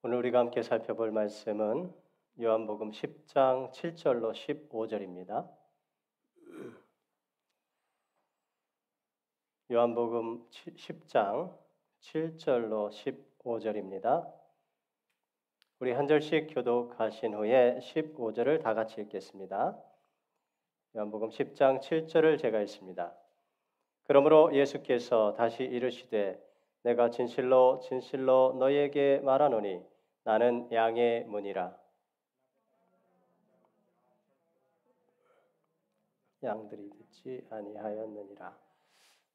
오늘 우리가 함께 살펴볼 말씀은 요한복음 10장 7절로 15절입니다. 요한복음 10장 7절로 15절입니다. 우리 한 절씩 교독하신 후에 15절을 다 같이 읽겠습니다. 요한복음 10장 7절을 제가 읽습니다. 그러므로 예수께서 다시 이르시되 내가 진실로 진실로 너희에게 말하노니 나는 양의 문이라. 양들이 듣지 아니하였느니라.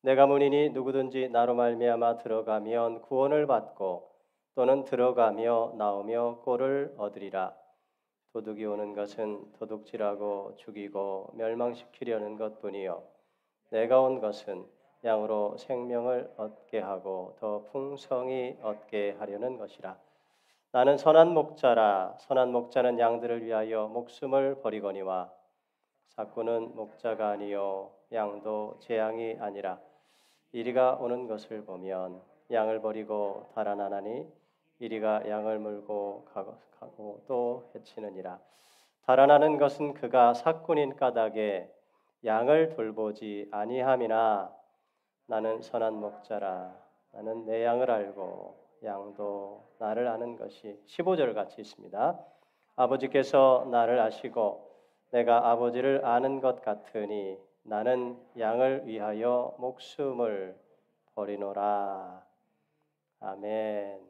내가 문이니 누구든지 나로 말미암아 들어가면 구원을 받고 또는 들어가며 나오며 꼴을 얻으리라. 도둑이 오는 것은 도둑질하고 죽이고 멸망시키려는 것뿐이요 내가 온 것은 양으로 생명을 얻게 하고 더 풍성히 얻게 하려는 것이라. 나는 선한 목자라. 선한 목자는 양들을 위하여 목숨을 버리거니와 사꾼은 목자가 아니요 양도 제 양이 아니라 이리가 오는 것을 보면 양을 버리고 달아나나니 이리가 양을 물고 가고 또 해치느니라. 달아나는 것은 그가 사꾼인 까닭에 양을 돌보지 아니함이나 나는 선한 목자라. 나는 내 양을 알고 양도 나를 아는 것이 15절 같이 있습니다. 아버지께서 나를 아시고 내가 아버지를 아는 것 같으니 나는 양을 위하여 목숨을 버리노라. 아멘.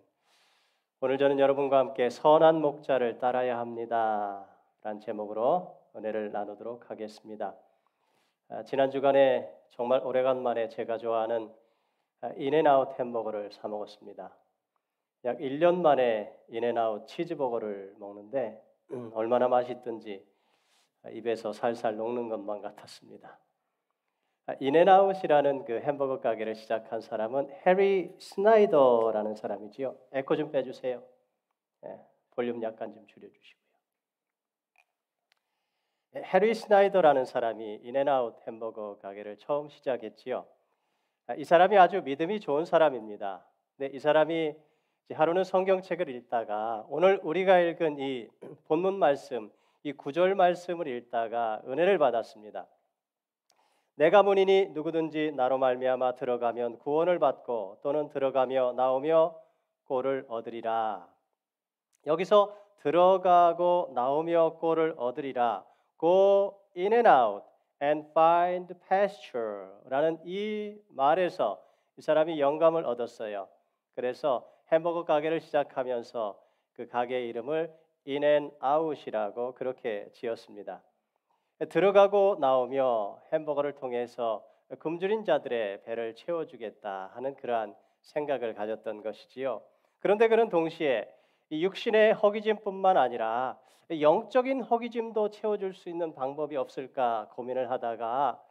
오늘 저는 여러분과 함께 선한 목자를 따라야 합니다 라는 제목으로 은혜를 나누도록 하겠습니다. 지난 주간에 정말 오래간만에 제가 좋아하는 인앤아웃 햄버거를 사 먹었습니다. 약 1년 만에 인앤아웃 치즈버거를 먹는데 얼마나 맛있든지 입에서 살살 녹는 것만 같았습니다. 인앤아웃이라는 그 햄버거 가게를 시작한 사람은 해리 스나이더라는 사람이지요. 에코 좀 빼주세요. 볼륨 약간 좀 줄여주시고요. 해리 스나이더라는 사람이 인앤아웃 햄버거 가게를 처음 시작했지요. 이 사람이 아주 믿음이 좋은 사람입니다. 근데 이 사람이 하루는 성경책을 읽다가 오늘 우리가 읽은 이 본문 말씀, 이 구절 말씀을 읽다가 은혜를 받았습니다. 내가 문이니 누구든지 나로 말미암아 들어가면 구원을 받고 또는 들어가며 나오며 꼴을 얻으리라. 여기서 들어가고 나오며 꼴을 얻으리라. Go in and out and find pasture라는 이 말에서 이 사람이 영감을 얻었어요. 그래서 햄버거 가게를 시작하면서 그 가게 이름을 In and Out이라고 그렇게 지었습니다. 들어가고 나오며 햄버거를 통해서 굶주린 자들의 배를 채워주겠다 하는 그러한 생각을 가졌던 것이지요. 그런데 그는 동시에 이 육신의 허기짐뿐만 아니라 영적인 허기짐도 채워줄 수 있는 방법이 없을까 고민을 하다가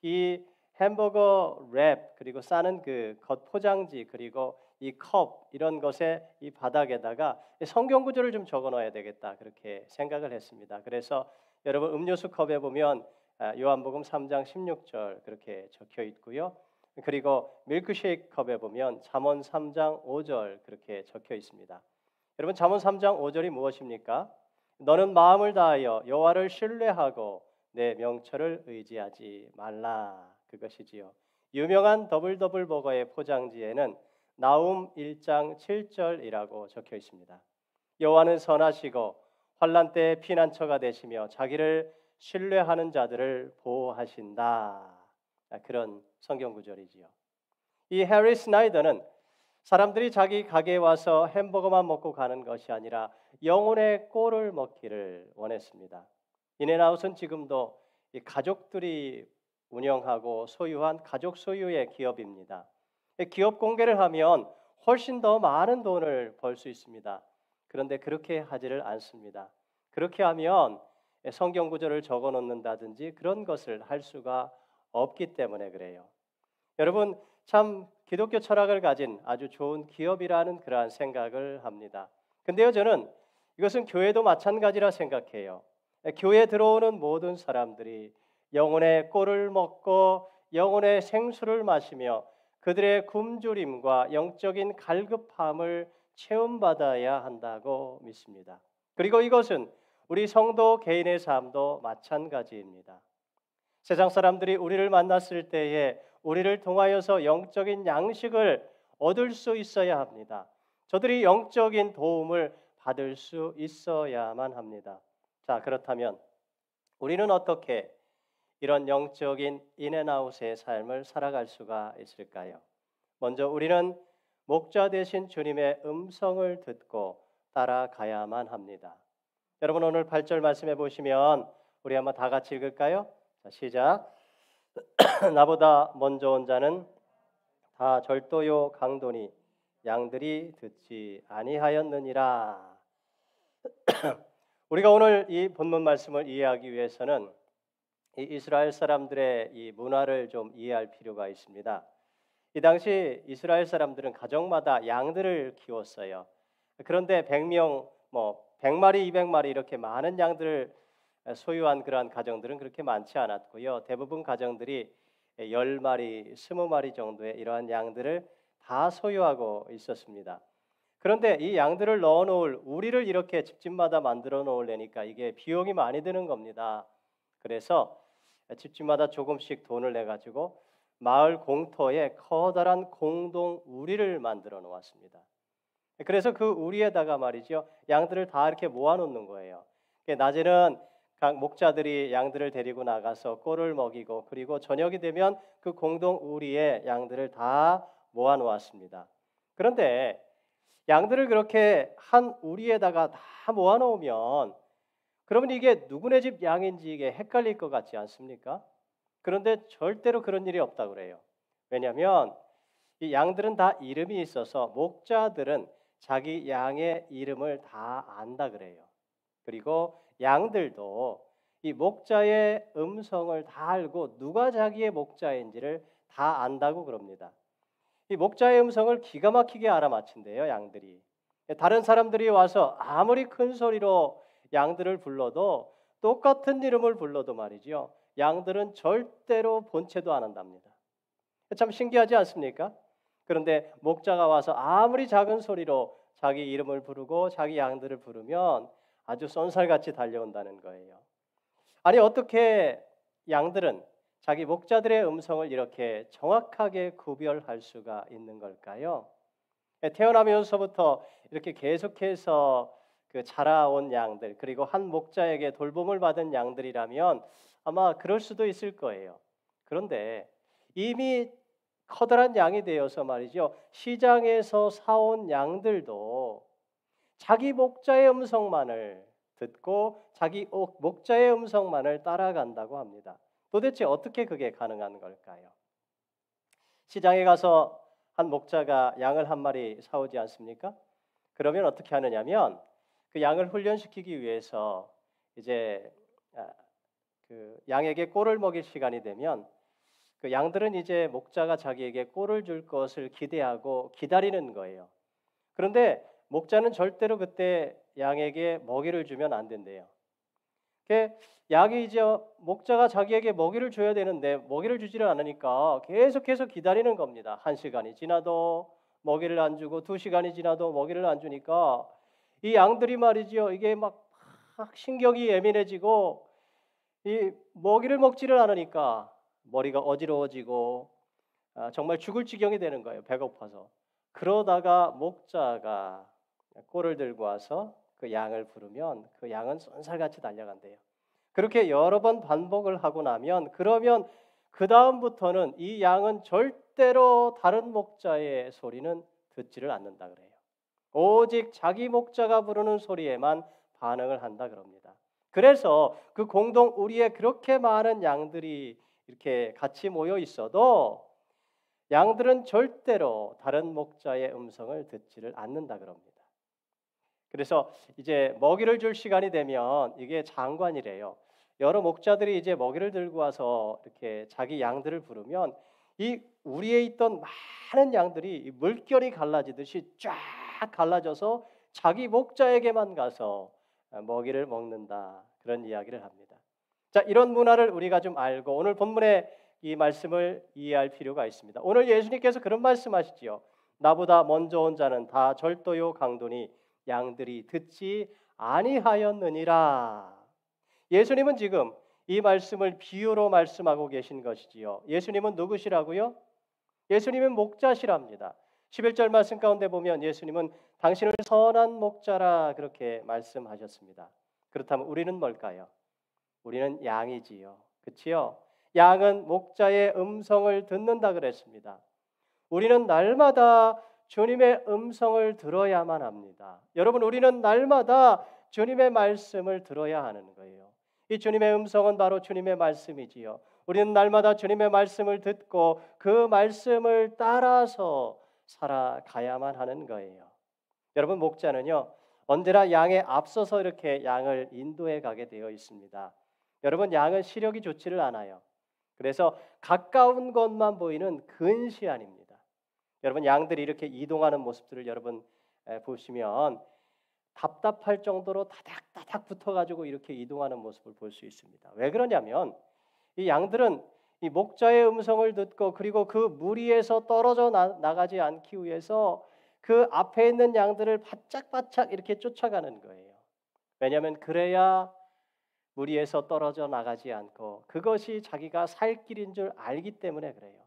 이 햄버거 랩 그리고 싸는 그 겉 포장지 그리고 이 컵 이런 것에 이 바닥에다가 성경 구절을 좀 적어 넣어야 되겠다 그렇게 생각을 했습니다. 그래서 여러분 음료수 컵에 보면 요한복음 3장 16절 그렇게 적혀 있고요. 그리고 밀크쉐이크 컵에 보면 잠언 3장 5절 그렇게 적혀 있습니다. 여러분 잠언 3장 5절이 무엇입니까? 너는 마음을 다하여 여호와를 신뢰하고 내 명철을 의지하지 말라. 그것이지요. 유명한 더블더블 버거의 포장지에는 나움 1장 7절이라고 적혀 있습니다. 여호와는 선하시고 환난 때에 피난처가 되시며 자기를 신뢰하는 자들을 보호하신다. 그런 성경 구절이지요. 이 해리 스나이더는 사람들이 자기 가게에 와서 햄버거만 먹고 가는 것이 아니라 영혼의 꼴을 먹기를 원했습니다. 인앤아웃은 지금도 이 가족들이 운영하고 소유한 가족 소유의 기업입니다. 기업 공개를 하면 훨씬 더 많은 돈을 벌 수 있습니다. 그런데 그렇게 하지를 않습니다. 그렇게 하면 성경 구절을 적어 놓는다든지 그런 것을 할 수가 없기 때문에 그래요. 여러분 참 기독교 철학을 가진 아주 좋은 기업이라는 그러한 생각을 합니다. 근데요 저는 이것은 교회도 마찬가지라 생각해요. 교회에 들어오는 모든 사람들이 영혼의 꼴을 먹고 영혼의 생수를 마시며 그들의 굶주림과 영적인 갈급함을 체험받아야 한다고 믿습니다. 그리고 이것은 우리 성도 개인의 삶도 마찬가지입니다. 세상 사람들이 우리를 만났을 때에 우리를 통하여서 영적인 양식을 얻을 수 있어야 합니다. 저들이 영적인 도움을 받을 수 있어야만 합니다. 자, 그렇다면 우리는 어떻게 이런 영적인 인앤아웃의 삶을 살아갈 수가 있을까요? 먼저 우리는 목자 되신 주님의 음성을 듣고 따라가야만 합니다. 여러분 오늘 8절 말씀해 보시면 우리 한번 다 같이 읽을까요? 자, 시작. 나보다 먼저 온 자는 다 절도요 강도니 양들이 듣지 아니하였느니라. 우리가 오늘 이 본문 말씀을 이해하기 위해서는 이 이스라엘 사람들의 이 문화를 좀 이해할 필요가 있습니다. 이 당시 이스라엘 사람들은 가정마다 양들을 키웠어요. 그런데 100명, 100마리, 200마리 이렇게 많은 양들을 소유한 그러한 가정들은 그렇게 많지 않았고요. 대부분 가정들이 10마리, 20마리 정도의 이러한 양들을 다 소유하고 있었습니다. 그런데 이 양들을 넣어놓을 우리를 이렇게 집집마다 만들어 놓으려니까 이게 비용이 많이 드는 겁니다. 그래서 집집마다 조금씩 돈을 내 가지고 마을 공터에 커다란 공동 우리를 만들어 놓았습니다. 그래서 그 우리에다가 말이죠, 양들을 다 이렇게 모아놓는 거예요. 낮에는 각 목자들이 양들을 데리고 나가서 꼴을 먹이고, 그리고 저녁이 되면 그 공동 우리에 양들을 다 모아놓았습니다. 그런데 양들을 그렇게 한 우리에다가 다 모아놓으면 그러면 이게 누구네 집 양인지 이게 헷갈릴 것 같지 않습니까? 그런데 절대로 그런 일이 없다고 그래요. 왜냐하면 이 양들은 다 이름이 있어서 목자들은 자기 양의 이름을 다 안다 그래요. 그리고 양들도 이 목자의 음성을 다 알고 누가 자기의 목자인지를 다 안다고 그럽니다. 이 목자의 음성을 기가 막히게 알아맞힌대요, 양들이. 다른 사람들이 와서 아무리 큰 소리로 양들을 불러도 똑같은 이름을 불러도 말이죠, 양들은 절대로 본체도 안 한답니다. 참 신기하지 않습니까? 그런데 목자가 와서 아무리 작은 소리로 자기 이름을 부르고 자기 양들을 부르면 아주 쏜살같이 달려온다는 거예요. 아니 어떻게 양들은 자기 목자들의 음성을 이렇게 정확하게 구별할 수가 있는 걸까요? 태어나면서부터 이렇게 계속해서 그 자라온 양들, 그리고 한 목자에게 돌봄을 받은 양들이라면 아마 그럴 수도 있을 거예요. 그런데 이미 커다란 양이 되어서 말이죠, 시장에서 사온 양들도 자기 목자의 음성만을 듣고 자기 목자의 음성만을 따라간다고 합니다. 도대체 어떻게 그게 가능한 걸까요? 시장에 가서 한 목자가 양을 한 마리 사오지 않습니까? 그러면 어떻게 하느냐면 그 양을 훈련시키기 위해서 이제 그 양에게 꼴을 먹일 시간이 되면 그 양들은 이제 목자가 자기에게 꼴을 줄 것을 기대하고 기다리는 거예요. 그런데 목자는 절대로 그때 양에게 먹이를 주면 안 된대요. 양이 이제 목자가 자기에게 먹이를 줘야 되는데 먹이를 주지를 않으니까 계속해서 기다리는 겁니다. 1시간이 지나도 먹이를 안 주고 2시간이 지나도 먹이를 안 주니까 이 양들이 말이죠, 이게 막 신경이 예민해지고 이 먹이를 먹지를 않으니까 머리가 어지러워지고 정말 죽을 지경이 되는 거예요. 배고파서. 그러다가 목자가 꼴을 들고 와서 그 양을 부르면 그 양은 쏜살같이 달려간대요. 그렇게 여러 번 반복을 하고 나면 그러면 그 다음부터는 이 양은 절대로 다른 목자의 소리는 듣지를 않는다 그래요. 오직 자기 목자가 부르는 소리에만 반응을 한다 그럽니다. 그래서 그 공동 우리에 그렇게 많은 양들이 이렇게 같이 모여 있어도 양들은 절대로 다른 목자의 음성을 듣지를 않는다 그럽니다. 그래서 이제 먹이를 줄 시간이 되면 이게 장관이래요. 여러 목자들이 이제 먹이를 들고 와서 이렇게 자기 양들을 부르면 이 우리에 있던 많은 양들이 물결이 갈라지듯이 쫙 갈라져서 자기 목자에게만 가서 먹이를 먹는다, 그런 이야기를 합니다. 자, 이런 문화를 우리가 좀 알고 오늘 본문의 이 말씀을 이해할 필요가 있습니다. 오늘 예수님께서 그런 말씀하시지요. 나보다 먼저 온 자는 다 절도요 강도니 양들이 듣지 아니하였느니라. 예수님은 지금 이 말씀을 비유로 말씀하고 계신 것이지요. 예수님은 누구시라고요? 예수님은 목자시랍니다. 11절 말씀 가운데 보면 예수님은 당신을 선한 목자라 그렇게 말씀하셨습니다. 그렇다면 우리는 뭘까요? 우리는 양이지요. 그렇지요? 양은 목자의 음성을 듣는다 그랬습니다. 우리는 날마다 주님의 음성을 들어야만 합니다. 여러분, 우리는 날마다 주님의 말씀을 들어야 하는 거예요. 이 주님의 음성은 바로 주님의 말씀이지요. 우리는 날마다 주님의 말씀을 듣고 그 말씀을 따라서 살아가야만 하는 거예요. 여러분, 목자는요, 언제나 양에 앞서서 이렇게 양을 인도해 가게 되어 있습니다. 여러분, 양은 시력이 좋지를 않아요. 그래서 가까운 것만 보이는 근시안입니다. 여러분, 양들이 이렇게 이동하는 모습들을 여러분 보시면 답답할 정도로 다닥다닥 붙어가지고 이렇게 이동하는 모습을 볼 수 있습니다. 왜 그러냐면 이 양들은 이 목자의 음성을 듣고 그리고 그 무리에서 떨어져 나가지 않기 위해서 그 앞에 있는 양들을 바짝바짝 이렇게 쫓아가는 거예요. 왜냐하면 그래야 무리에서 떨어져 나가지 않고 그것이 자기가 살 길인 줄 알기 때문에 그래요.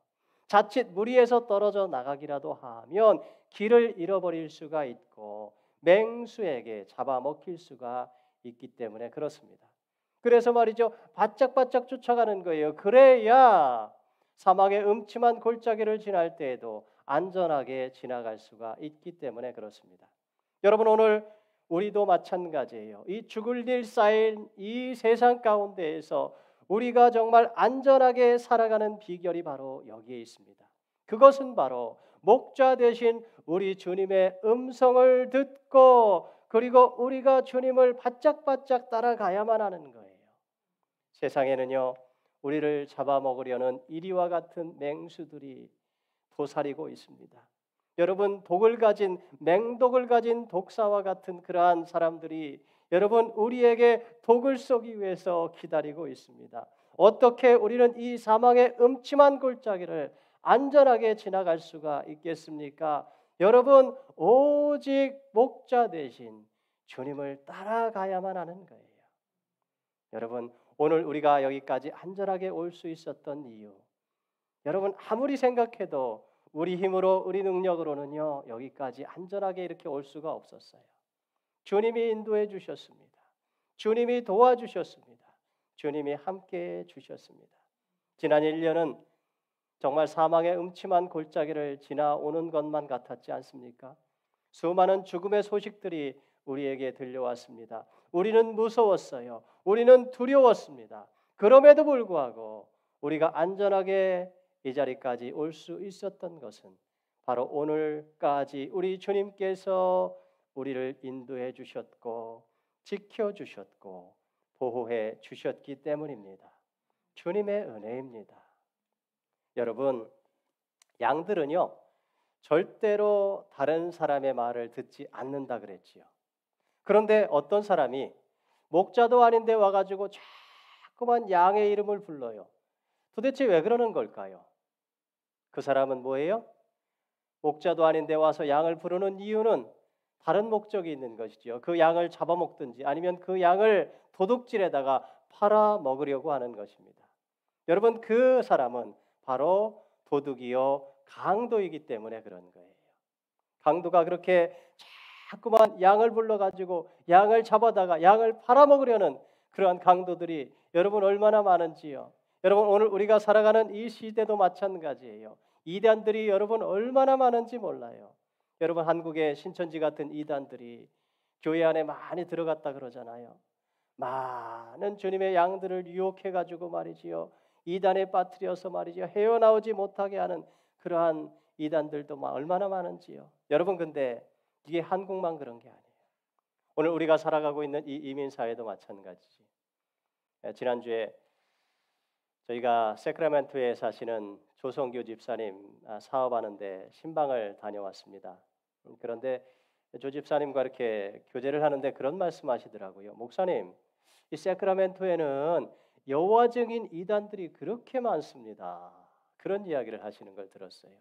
자칫 무리에서 떨어져 나가기라도 하면 길을 잃어버릴 수가 있고 맹수에게 잡아먹힐 수가 있기 때문에 그렇습니다. 그래서 말이죠, 바짝바짝 쫓아가는 거예요. 그래야 사막의 음침한 골짜기를 지날 때에도 안전하게 지나갈 수가 있기 때문에 그렇습니다. 여러분, 오늘 우리도 마찬가지예요. 이 죽을 일 쌓인 이 세상 가운데에서 우리가 정말 안전하게 살아가는 비결이 바로 여기에 있습니다. 그것은 바로 목자 되신 우리 주님의 음성을 듣고 그리고 우리가 주님을 바짝바짝 따라가야만 하는 거예요. 세상에는요, 우리를 잡아먹으려는 이리와 같은 맹수들이 도사리고 있습니다. 여러분, 맹독을 가진 독사와 같은 그러한 사람들이 여러분 우리에게 독을 쏘기 위해서 기다리고 있습니다. 어떻게 우리는 이 사망의 음침한 골짜기를 안전하게 지나갈 수가 있겠습니까? 여러분, 오직 목자 대신 주님을 따라가야만 하는 거예요. 여러분, 오늘 우리가 여기까지 안전하게 올 수 있었던 이유, 여러분 아무리 생각해도 우리 힘으로 우리 능력으로는요 여기까지 안전하게 이렇게 올 수가 없었어요. 주님이 인도해 주셨습니다. 주님이 도와주셨습니다. 주님이 함께해 주셨습니다. 지난 1년은 정말 사망의 음침한 골짜기를 지나오는 것만 같았지 않습니까? 수많은 죽음의 소식들이 우리에게 들려왔습니다. 우리는 무서웠어요. 우리는 두려웠습니다. 그럼에도 불구하고 우리가 안전하게 이 자리까지 올 수 있었던 것은 바로 오늘까지 우리 주님께서 우리를 인도해 주셨고 지켜 주셨고 보호해 주셨기 때문입니다. 주님의 은혜입니다. 여러분, 양들은요 절대로 다른 사람의 말을 듣지 않는다 그랬지요. 그런데 어떤 사람이 목자도 아닌데 와가지고 자꾸만 양의 이름을 불러요. 도대체 왜 그러는 걸까요? 그 사람은 뭐예요? 목자도 아닌데 와서 양을 부르는 이유는 다른 목적이 있는 것이지요. 그 양을 잡아먹든지 아니면 그 양을 도둑질에다가 팔아 먹으려고 하는 것입니다. 여러분, 그 사람은 바로 도둑이요 강도이기 때문에 그런 거예요. 강도가 그렇게 자꾸만 양을 불러가지고 양을 잡아다가 양을 팔아먹으려는 그러한 강도들이 여러분 얼마나 많은지요. 여러분, 오늘 우리가 살아가는 이 시대도 마찬가지예요. 이단들이 여러분 얼마나 많은지 몰라요. 여러분, 한국의 신천지 같은 이단들이 교회 안에 많이 들어갔다 그러잖아요. 많은 주님의 양들을 유혹해가지고 말이지요. 이단에 빠뜨려서 말이죠. 헤어나오지 못하게 하는 그러한 이단들도 얼마나 많은지요. 여러분, 근데 이게 한국만 그런 게 아니에요. 오늘 우리가 살아가고 있는 이 이민 사회도 마찬가지지. 지난주에 저희가 세크라멘토에 사시는 조성규 집사님 사업하는데 신방을 다녀왔습니다. 그런데 조 집사님과 이렇게 교제를 하는데 그런 말씀하시더라고요. 목사님, 이 세크라멘토에는 여호와 증인 이단들이 그렇게 많습니다. 그런 이야기를 하시는 걸 들었어요.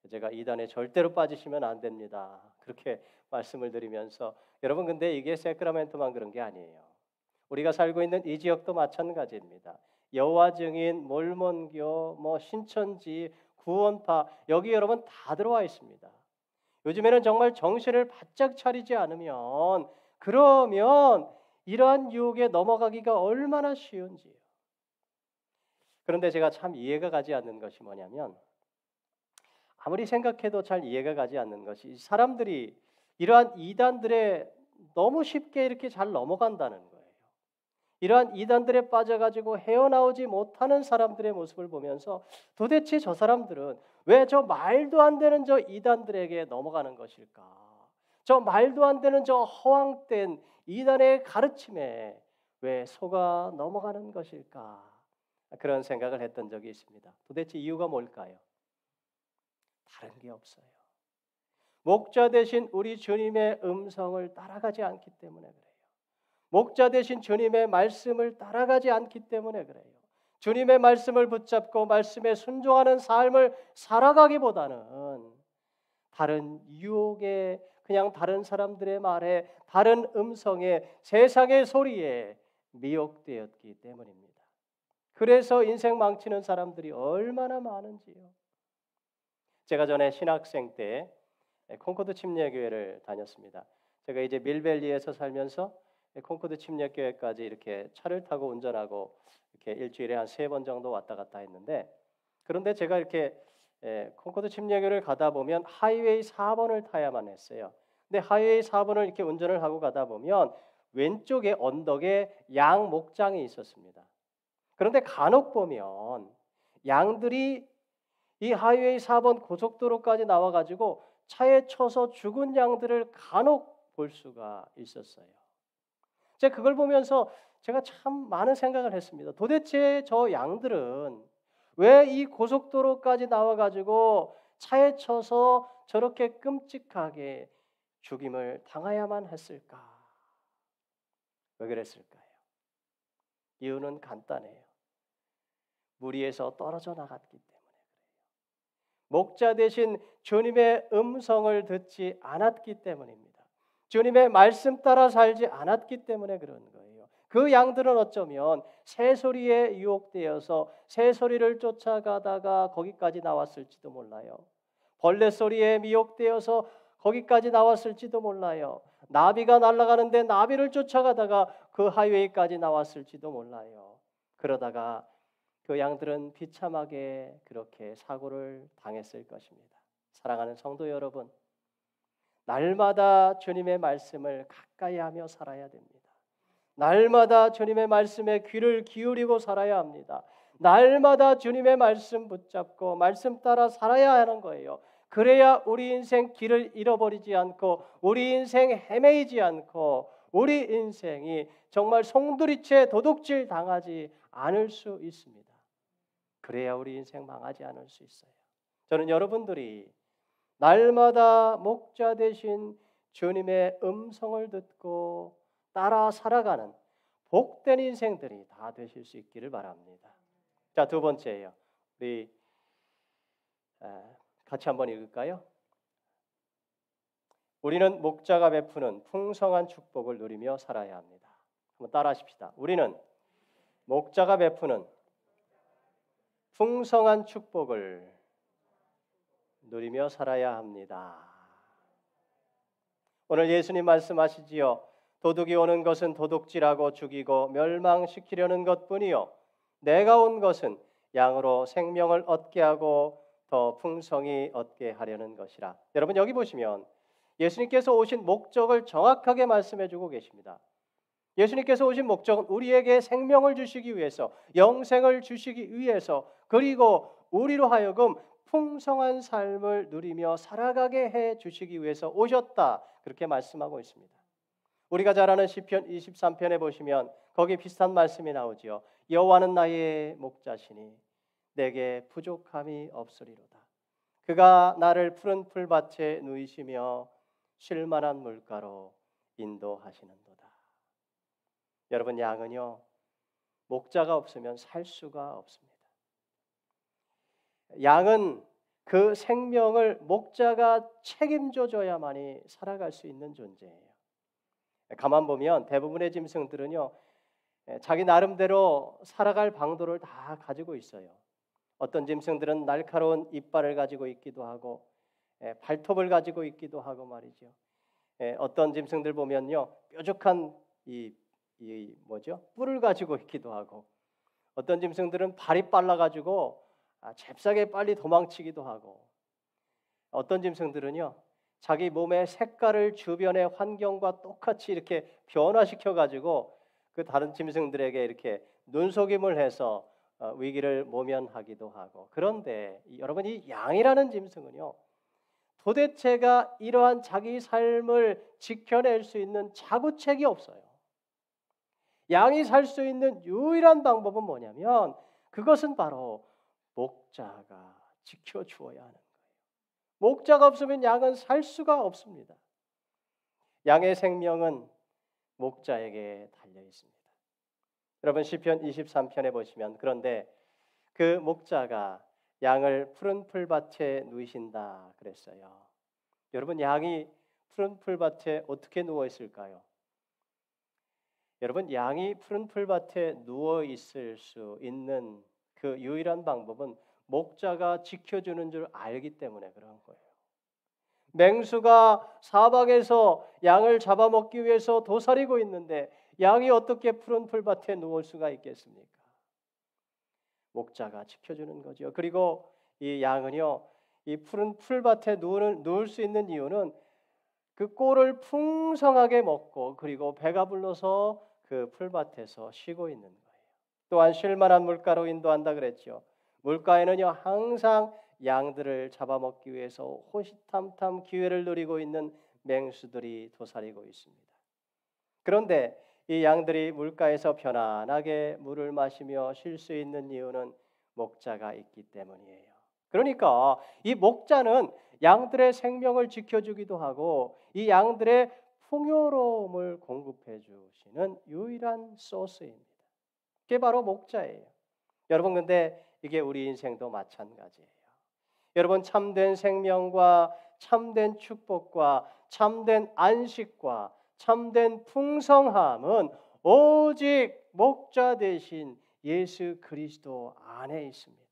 제가 이단에 절대로 빠지시면 안 됩니다. 그렇게 말씀을 드리면서 여러분 근데 이게 세크라멘토만 그런 게 아니에요. 우리가 살고 있는 이 지역도 마찬가지입니다. 여호와 증인, 몰몬교, 신천지, 구원파 여기 여러분 다 들어와 있습니다. 요즘에는 정말 정신을 바짝 차리지 않으면 그러면 이러한 유혹에 넘어가기가 얼마나 쉬운지요. 그런데 제가 참 이해가 가지 않는 것이 뭐냐면 아무리 생각해도 잘 이해가 가지 않는 것이 사람들이 이러한 이단들에 너무 쉽게 이렇게 잘 넘어간다는 거예요. 이러한 이단들에 빠져가지고 헤어나오지 못하는 사람들의 모습을 보면서 도대체 저 사람들은 왜 저 말도 안 되는 저 이단들에게 넘어가는 것일까? 저 말도 안 되는 저 허황된 이단의 가르침에 왜 속아 넘어가는 것일까? 그런 생각을 했던 적이 있습니다. 도대체 이유가 뭘까요? 다른 게 없어요. 목자 되신 우리 주님의 음성을 따라가지 않기 때문에 그래요. 목자 되신 주님의 말씀을 따라가지 않기 때문에 그래요. 주님의 말씀을 붙잡고 말씀에 순종하는 삶을 살아가기보다는 다른 유혹에 그냥 다른 사람들의 말에 다른 음성에 세상의 소리에 미혹되었기 때문입니다. 그래서 인생 망치는 사람들이 얼마나 많은지요. 제가 전에 신학생 때 콩코드 침례교회를 다녔습니다. 제가 이제 밀밸리에서 살면서 콩코드 침례교회까지 이렇게 차를 타고 운전하고 이렇게 일주일에 한 3번 정도 왔다 갔다 했는데 그런데 제가 이렇게 콩코드 침례교회를 가다 보면 하이웨이 4번을 타야만 했어요. 근데 하이웨이 4번을 이렇게 운전을 하고 가다 보면 왼쪽에 언덕에 양 목장이 있었습니다. 그런데 간혹 보면 양들이 이 하이웨이 4번 고속도로까지 나와가지고 차에 쳐서 죽은 양들을 간혹 볼 수가 있었어요. 제가 그걸 보면서 제가 참 많은 생각을 했습니다. 도대체 저 양들은 왜 이 고속도로까지 나와가지고 차에 쳐서 저렇게 끔찍하게 죽임을 당해야만 했을까? 왜 그랬을까요? 이유는 간단해요. 무리에서 떨어져 나갔기 때문에. 목자 대신 주님의 음성을 듣지 않았기 때문입니다. 주님의 말씀 따라 살지 않았기 때문에 그런 거예요. 그 양들은 어쩌면 새소리에 유혹되어서 새소리를 쫓아가다가 거기까지 나왔을지도 몰라요. 벌레 소리에 미혹되어서 거기까지 나왔을지도 몰라요. 나비가 날아가는데 나비를 쫓아가다가 그 하이웨이까지 나왔을지도 몰라요. 그러다가 그 양들은 비참하게 그렇게 사고를 당했을 것입니다. 사랑하는 성도 여러분, 날마다 주님의 말씀을 가까이 하며 살아야 됩니다. 날마다 주님의 말씀에 귀를 기울이고 살아야 합니다. 날마다 주님의 말씀 붙잡고 말씀 따라 살아야 하는 거예요. 그래야 우리 인생 길을 잃어버리지 않고 우리 인생 헤매이지 않고 우리 인생이 정말 송두리째 도둑질 당하지 않을 수 있습니다. 그래야 우리 인생 망하지 않을 수 있어요. 저는 여러분들이 날마다 목자 되신 주님의 음성을 듣고 따라 살아가는 복된 인생들이 다 되실 수 있기를 바랍니다. 자, 두 번째예요. 우리 같이 한번 읽을까요? 우리는 목자가 베푸는 풍성한 축복을 누리며 살아야 합니다. 한번 따라하십시다. 우리는 목자가 베푸는 풍성한 축복을 누리며 살아야 합니다. 오늘 예수님 말씀하시지요. 도둑이 오는 것은 도둑질하고 죽이고 멸망시키려는 것뿐이요 내가 온 것은 양으로 생명을 얻게 하고 더 풍성히 얻게 하려는 것이라. 여러분 여기 보시면 예수님께서 오신 목적을 정확하게 말씀해 주고 계십니다. 예수님께서 오신 목적은 우리에게 생명을 주시기 위해서, 영생을 주시기 위해서, 그리고 우리로 하여금 풍성한 삶을 누리며 살아가게 해 주시기 위해서 오셨다. 그렇게 말씀하고 있습니다. 우리가 잘 아는 시편 23편에 보시면 거기 비슷한 말씀이 나오지요. 여호와는 나의 목자시니 내게 부족함이 없으리로다. 그가 나를 푸른 풀밭에 누이시며 쉴 만한 물가로 인도하시는도다. 여러분 양은요 목자가 없으면 살 수가 없습니다. 양은 그 생명을 목자가 책임져 줘야만이 살아갈 수 있는 존재예요. 가만 보면 대부분의 짐승들은요, 자기 나름대로 살아갈 방도를 다 가지고 있어요. 어떤 짐승들은 날카로운 이빨을 가지고 있기도 하고, 발톱을 가지고 있기도 하고 말이죠. 어떤 짐승들 보면요, 뾰족한 뿔을 가지고 있기도 하고, 어떤 짐승들은 발이 빨라가지고 잽싸게 빨리 도망치기도 하고, 어떤 짐승들은요, 자기 몸의 색깔을 주변의 환경과 똑같이 이렇게 변화시켜 가지고 그 다른 짐승들에게 이렇게 눈속임을 해서 위기를 모면하기도 하고. 그런데 여러분, 이 양이라는 짐승은요, 도대체가 이러한 자기 삶을 지켜낼 수 있는 자구책이 없어요. 양이 살 수 있는 유일한 방법은 뭐냐면, 그것은 바로 목자가 지켜주어야 하는 거예요. 목자가 없으면 양은 살 수가 없습니다. 양의 생명은 목자에게 달려 있습니다. 여러분, 시편 23편에 보시면, 그런데 그 목자가 양을 푸른 풀밭에 누이신다 그랬어요. 여러분, 양이 푸른 풀밭에 어떻게 누워 있을까요? 여러분, 양이 푸른 풀밭에 누워 있을 수 있는 그 유일한 방법은 목자가 지켜주는 줄 알기 때문에 그런 거예요. 맹수가 사방에서 양을 잡아먹기 위해서 도사리고 있는데 양이 어떻게 푸른 풀밭에 누울 수가 있겠습니까? 목자가 지켜주는 거죠. 그리고 이 양은요, 이 푸른 풀밭에 누울 수 있는 이유는 그 꼴을 풍성하게 먹고, 그리고 배가 불러서 그 풀밭에서 쉬고 있는 거예요. 또한 쉴만한 물가로 인도한다 그랬죠. 물가에는요, 항상 양들을 잡아먹기 위해서 호시탐탐 기회를 누리고 있는 맹수들이 도사리고 있습니다. 그런데 이 양들이 물가에서 편안하게 물을 마시며 쉴 수 있는 이유는 목자가 있기 때문이에요. 그러니까 이 목자는 양들의 생명을 지켜주기도 하고, 이 양들의 풍요로움을 공급해 주시는 유일한 소스입니다. 그게 바로 목자예요. 여러분, 근데 이게 우리 인생도 마찬가지예요. 여러분, 참된 생명과 참된 축복과 참된 안식과 참된 풍성함은 오직 목자 대신 예수 그리스도 안에 있습니다.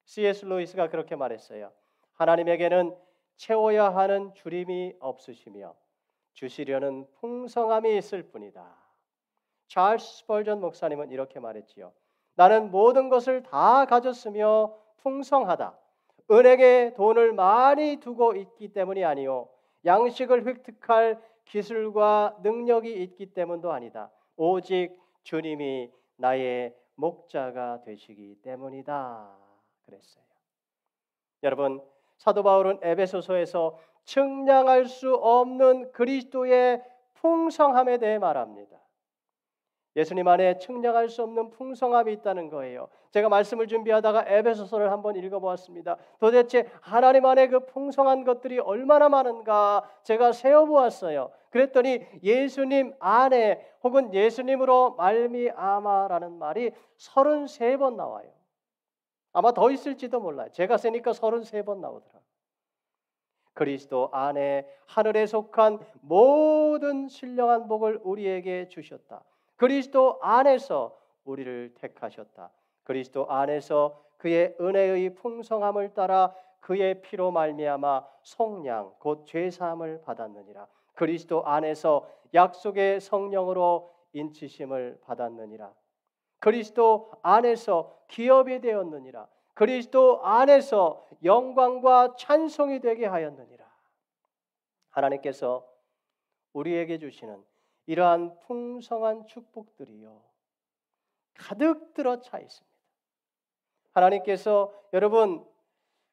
C.S. 루이스가 그렇게 말했어요. 하나님에게는 채워야 하는 주림이 없으시며 주시려는 풍성함이 있을 뿐이다. 찰스 스펄전 목사님은 이렇게 말했지요. 나는 모든 것을 다 가졌으며 풍성하다. 은행에 돈을 많이 두고 있기 때문이 아니요, 양식을 획득할 기술과 능력이 있기 때문도 아니다. 오직 주님이 나의 목자가 되시기 때문이다 그랬어요. 여러분, 사도 바울은 에베소서에서 측량할 수 없는 그리스도의 풍성함에 대해 말합니다. 예수님 안에 측량할 수 없는 풍성함이 있다는 거예요. 제가 말씀을 준비하다가 에베소서를 한번 읽어보았습니다. 도대체 하나님 안에 그 풍성한 것들이 얼마나 많은가 제가 세어보았어요. 그랬더니 예수님 안에 혹은 예수님으로 말미암아라는 말이 33번 나와요. 아마 더 있을지도 몰라요. 제가 세니까 33번 나오더라고요. 그리스도 안에 하늘에 속한 모든 신령한 복을 우리에게 주셨다. 그리스도 안에서 우리를 택하셨다. 그리스도 안에서 그의 은혜의 풍성함을 따라 그의 피로 말미암아 속량 곧 죄사함을 받았느니라. 그리스도 안에서 약속의 성령으로 인치심을 받았느니라. 그리스도 안에서 기업이 되었느니라. 그리스도 안에서 영광과 찬송이 되게 하였느니라. 하나님께서 우리에게 주시는 이러한 풍성한 축복들이요, 가득 들어 차 있습니다. 하나님께서 여러분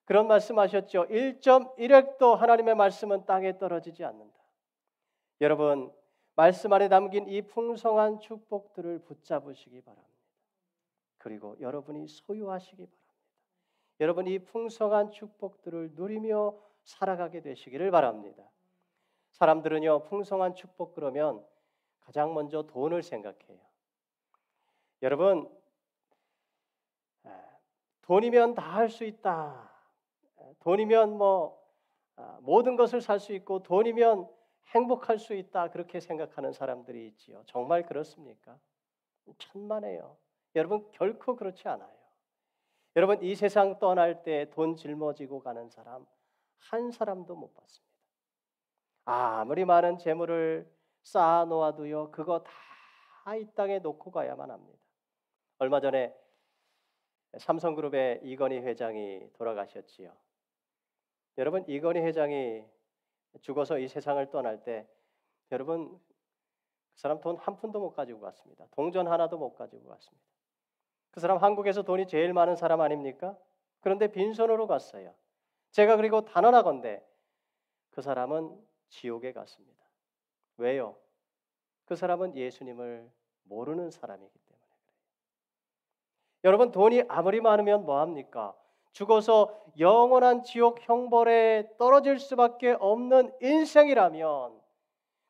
그런 말씀하셨죠. 1.1획도 하나님의 말씀은 땅에 떨어지지 않는다. 여러분, 말씀 안에 담긴 이 풍성한 축복들을 붙잡으시기 바랍니다. 그리고 여러분이 소유하시기 바랍니다. 여러분, 이 풍성한 축복들을 누리며 살아가게 되시기를 바랍니다. 사람들은요, 풍성한 축복 그러면 가장 먼저 돈을 생각해요. 여러분, 돈이면 다 할 수 있다. 돈이면 모든 것을 살 수 있고 돈이면 행복할 수 있다 그렇게 생각하는 사람들이 있지요. 정말 그렇습니까? 천만에요. 여러분 결코 그렇지 않아요. 여러분 이 세상 떠날 때 돈 짊어지고 가는 사람 한 사람도 못 봤습니다. 아무리 많은 재물을 쌓아 놓아도요. 그거 다 이 땅에 놓고 가야만 합니다. 얼마 전에 삼성그룹의 이건희 회장이 돌아가셨지요. 여러분 이건희 회장이 죽어서 이 세상을 떠날 때 여러분 그 사람 돈 한 푼도 못 가지고 갔습니다. 동전 하나도 못 가지고 갔습니다. 그 사람 한국에서 돈이 제일 많은 사람 아닙니까? 그런데 빈손으로 갔어요. 제가 그리고 단언하건대 그 사람은 지옥에 갔습니다. 왜요? 그 사람은 예수님을 모르는 사람이기 때문에 그래요. 여러분 돈이 아무리 많으면 뭐합니까? 죽어서 영원한 지옥 형벌에 떨어질 수밖에 없는 인생이라면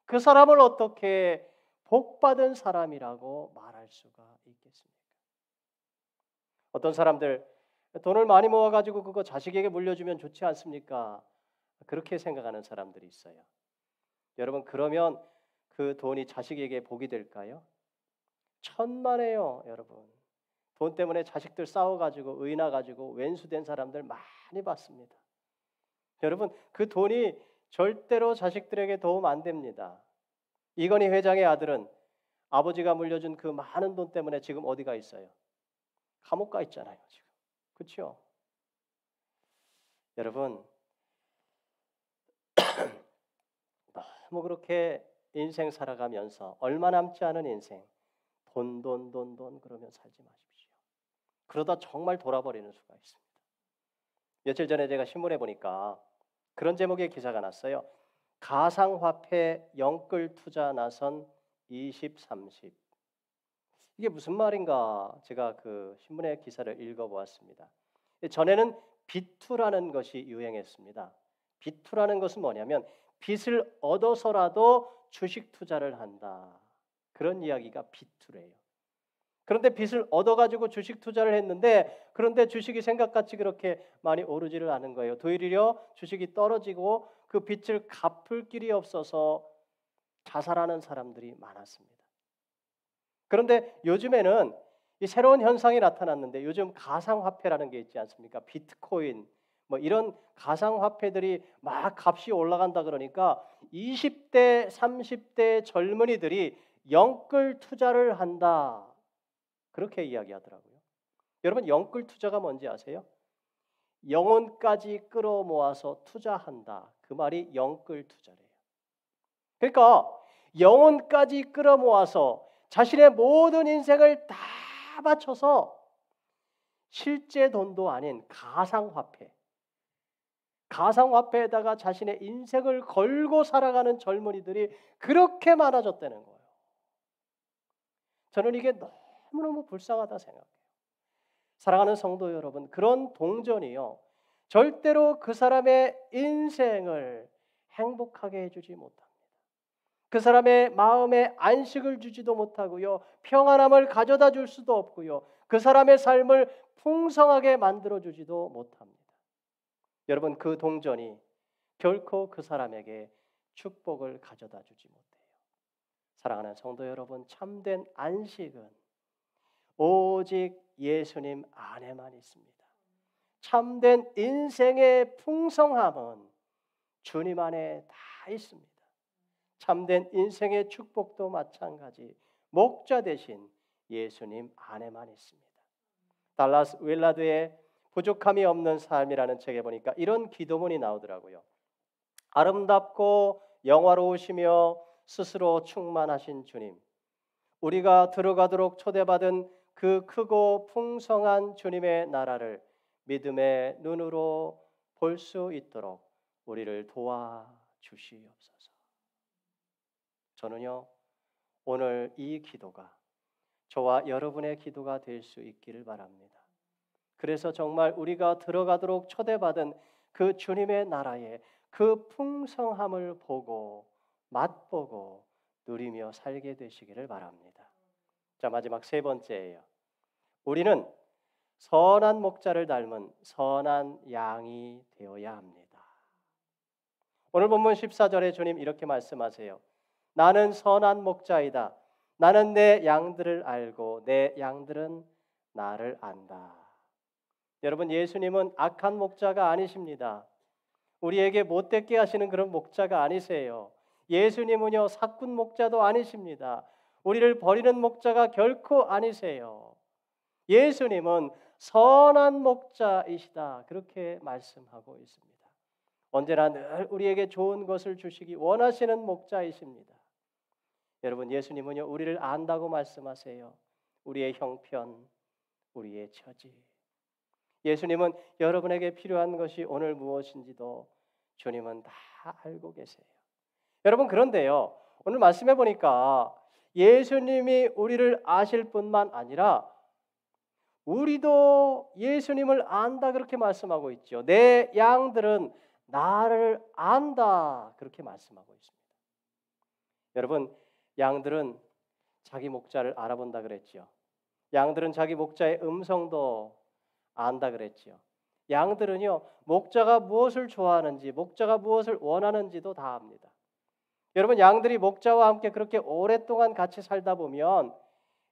그 사람을 어떻게 복받은 사람이라고 말할 수가 있겠습니까? 어떤 사람들 돈을 많이 모아가지고 그거 자식에게 물려주면 좋지 않습니까? 그렇게 생각하는 사람들이 있어요. 여러분 그러면 그 돈이 자식에게 복이 될까요? 천만에요, 여러분. 돈 때문에 자식들 싸워가지고 의인화가지고 왼수된 사람들 많이 봤습니다. 여러분 그 돈이 절대로 자식들에게 도움 안 됩니다. 이건희 회장의 아들은 아버지가 물려준 그 많은 돈 때문에 지금 어디가 있어요? 감옥 가 있잖아요, 지금. 그렇죠? 여러분 너무 그렇게 인생 살아가면서 얼마 남지 않은 인생 돈 그러면 살지 마십시오. 그러다 정말 돌아버리는 수가 있습니다. 며칠 전에 제가 신문에 보니까 그런 제목의 기사가 났어요. 가상화폐 영끌 투자 나선 20, 30. 이게 무슨 말인가 제가 그 신문의 기사를 읽어보았습니다. 전에는 비투라는 것이 유행했습니다. 비투라는 것은 뭐냐면 빚을 얻어서라도 주식 투자를 한다. 그런 이야기가 비투래요. 그런데 빚을 얻어가지고 주식 투자를 했는데 그런데 주식이 생각같이 그렇게 많이 오르지를 않은 거예요. 도리어 주식이 떨어지고 그 빚을 갚을 길이 없어서 자살하는 사람들이 많았습니다. 그런데 요즘에는 이 새로운 현상이 나타났는데 요즘 가상화폐라는 게 있지 않습니까? 비트코인 이런 가상화폐들이 막 값이 올라간다 그러니까 20대, 30대 젊은이들이 영끌 투자를 한다. 그렇게 이야기하더라고요. 여러분 영끌 투자가 뭔지 아세요? 영혼까지 끌어모아서 투자한다. 그 말이 영끌 투자래요. 그러니까 영혼까지 끌어모아서 자신의 모든 인생을 다 바쳐서 실제 돈도 아닌 가상화폐에다가 자신의 인생을 걸고 살아가는 젊은이들이 그렇게 많아졌다는 거예요. 저는 이게 너무너무 불쌍하다 생각해요. 사랑하는 성도 여러분, 그런 동전이요 절대로 그 사람의 인생을 행복하게 해주지 못합니다. 그 사람의 마음에 안식을 주지도 못하고요, 평안함을 가져다 줄 수도 없고요, 그 사람의 삶을 풍성하게 만들어 주지도 못합니다. 여러분 그 동전이 결코 그 사람에게 축복을 가져다 주지 못해요. 사랑하는 성도 여러분, 참된 안식은 오직 예수님 안에만 있습니다. 참된 인생의 풍성함은 주님 안에 다 있습니다. 참된 인생의 축복도 마찬가지 목자 되신 예수님 안에만 있습니다. 달라스 윌라드의 부족함이 없는 삶이라는 책에 보니까 이런 기도문이 나오더라고요. 아름답고 영화로우시며 스스로 충만하신 주님, 우리가 들어가도록 초대받은 그 크고 풍성한 주님의 나라를 믿음의 눈으로 볼 수 있도록 우리를 도와주시옵소서. 저는요 오늘 이 기도가 저와 여러분의 기도가 될 수 있기를 바랍니다. 그래서 정말 우리가 들어가도록 초대받은 그 주님의 나라에 그 풍성함을 보고 맛보고 누리며 살게 되시기를 바랍니다. 자, 마지막 세 번째예요. 우리는 선한 목자를 닮은 선한 양이 되어야 합니다. 오늘 본문 14절에 주님 이렇게 말씀하세요. 나는 선한 목자이다. 나는 내 양들을 알고 내 양들은 나를 안다. 여러분, 예수님은 악한 목자가 아니십니다. 우리에게 못되게 하시는 그런 목자가 아니세요. 예수님은요, 사꾼 목자도 아니십니다. 우리를 버리는 목자가 결코 아니세요. 예수님은 선한 목자이시다. 그렇게 말씀하고 있습니다. 언제나 늘 우리에게 좋은 것을 주시기 원하시는 목자이십니다. 여러분, 예수님은요, 우리를 안다고 말씀하세요. 우리의 형편, 우리의 처지. 예수님은 여러분에게 필요한 것이 오늘 무엇인지도 주님은 다 알고 계세요. 여러분, 그런데요, 오늘 말씀해 보니까 예수님이 우리를 아실 뿐만 아니라 우리도 예수님을 안다 그렇게 말씀하고 있죠. 내 양들은 나를 안다 그렇게 말씀하고 있습니다. 여러분, 양들은 자기 목자를 알아본다 그랬죠. 양들은 자기 목자의 음성도 안다 그랬죠. 양들은요, 목자가 무엇을 좋아하는지, 목자가 무엇을 원하는지도 다 압니다. 여러분, 양들이 목자와 함께 그렇게 오랫동안 같이 살다 보면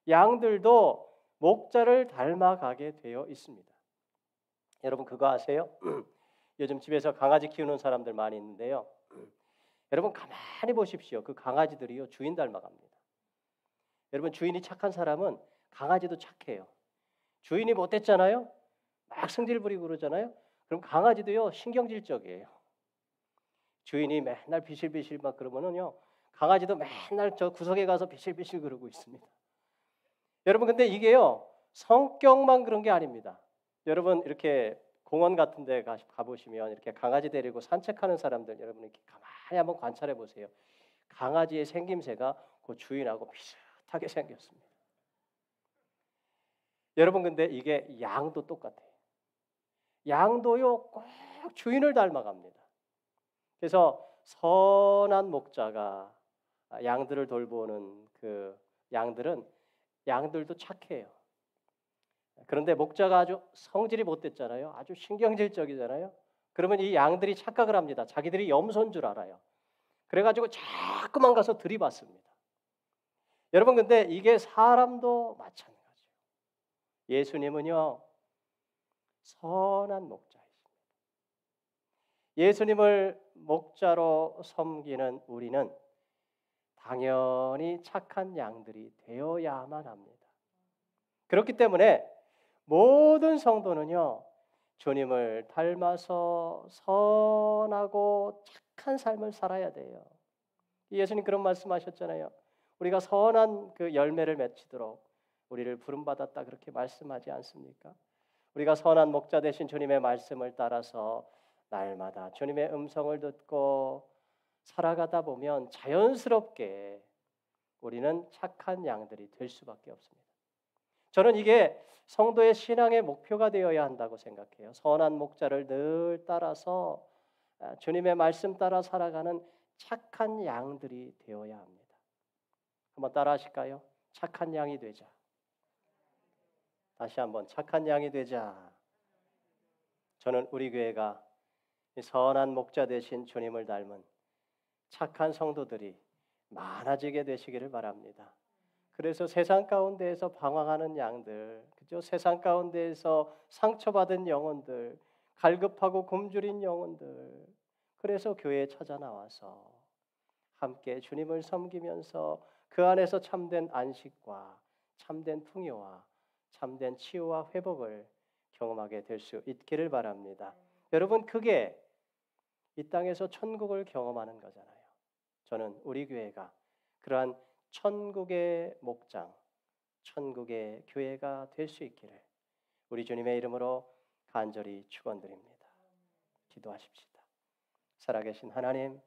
양들도 목자를 닮아가게 되어 있습니다. 여러분, 그거 아세요? 요즘 집에서 강아지 키우는 사람들 많이 있는데요. 여러분, 가만히 보십시오. 그 강아지들이요, 주인 닮아갑니다. 여러분, 주인이 착한 사람은 강아지도 착해요. 주인이 못됐잖아요? 막 성질 부리고 그러잖아요? 그럼 강아지도요, 신경질적이에요. 주인이 맨날 비실비실 막 그러면은요, 강아지도 맨날 저 구석에 가서 비실비실 그러고 있습니다. 여러분, 근데 이게요, 성격만 그런 게 아닙니다. 여러분, 이렇게 공원 같은 데 가보시면 이렇게 강아지 데리고 산책하는 사람들, 여러분 이렇게 가만히 한번 관찰해 보세요. 강아지의 생김새가 그 주인하고 비슷하게 생겼습니다. 여러분, 근데 이게 양도 똑같아요. 양도요, 꼭 주인을 닮아갑니다. 그래서 선한 목자가 양들을 돌보는 그 양들도 착해요. 그런데 목자가 아주 성질이 못됐잖아요. 아주 신경질적이잖아요. 그러면 이 양들이 착각을 합니다. 자기들이 염소인 줄 알아요. 그래가지고 자꾸만 가서 들이받습니다. 여러분, 근데 이게 사람도 마찬가지예요. 예수님은요, 선한 목자이십니다. 예수님을 목자로 섬기는 우리는 당연히 착한 양들이 되어야만 합니다. 그렇기 때문에 모든 성도는요, 주님을 닮아서 선하고 착한 삶을 살아야 돼요. 예수님 그런 말씀하셨잖아요. 우리가 선한 그 열매를 맺히도록 우리를 부름받았다 그렇게 말씀하지 않습니까? 우리가 선한 목자 되신 주님의 말씀을 따라서 날마다 주님의 음성을 듣고 살아가다 보면 자연스럽게 우리는 착한 양들이 될 수밖에 없습니다. 저는 이게 성도의 신앙의 목표가 되어야 한다고 생각해요. 선한 목자를 늘 따라서 주님의 말씀 따라 살아가는 착한 양들이 되어야 합니다. 한번 따라 하실까요? 착한 양이 되자. 다시 한번 착한 양이 되자. 저는 우리 교회가 선한 목자 되신 주님을 닮은 착한 성도들이 많아지게 되시기를 바랍니다. 그래서 세상 가운데에서 방황하는 양들, 그죠? 세상 가운데에서 상처받은 영혼들, 갈급하고 굶주린 영혼들, 그래서 교회에 찾아 나와서 함께 주님을 섬기면서 그 안에서 참된 안식과 참된 풍요와 참된 치유와 회복을 경험하게 될 수 있기를 바랍니다. 여러분, 그게 이 땅에서 천국을 경험하는 거잖아요. 저는 우리 교회가 그러한 천국의 목장, 천국의 교회가 될 수 있기를 우리 주님의 이름으로 간절히 축원드립니다. 기도하십시다. 살아계신 하나님,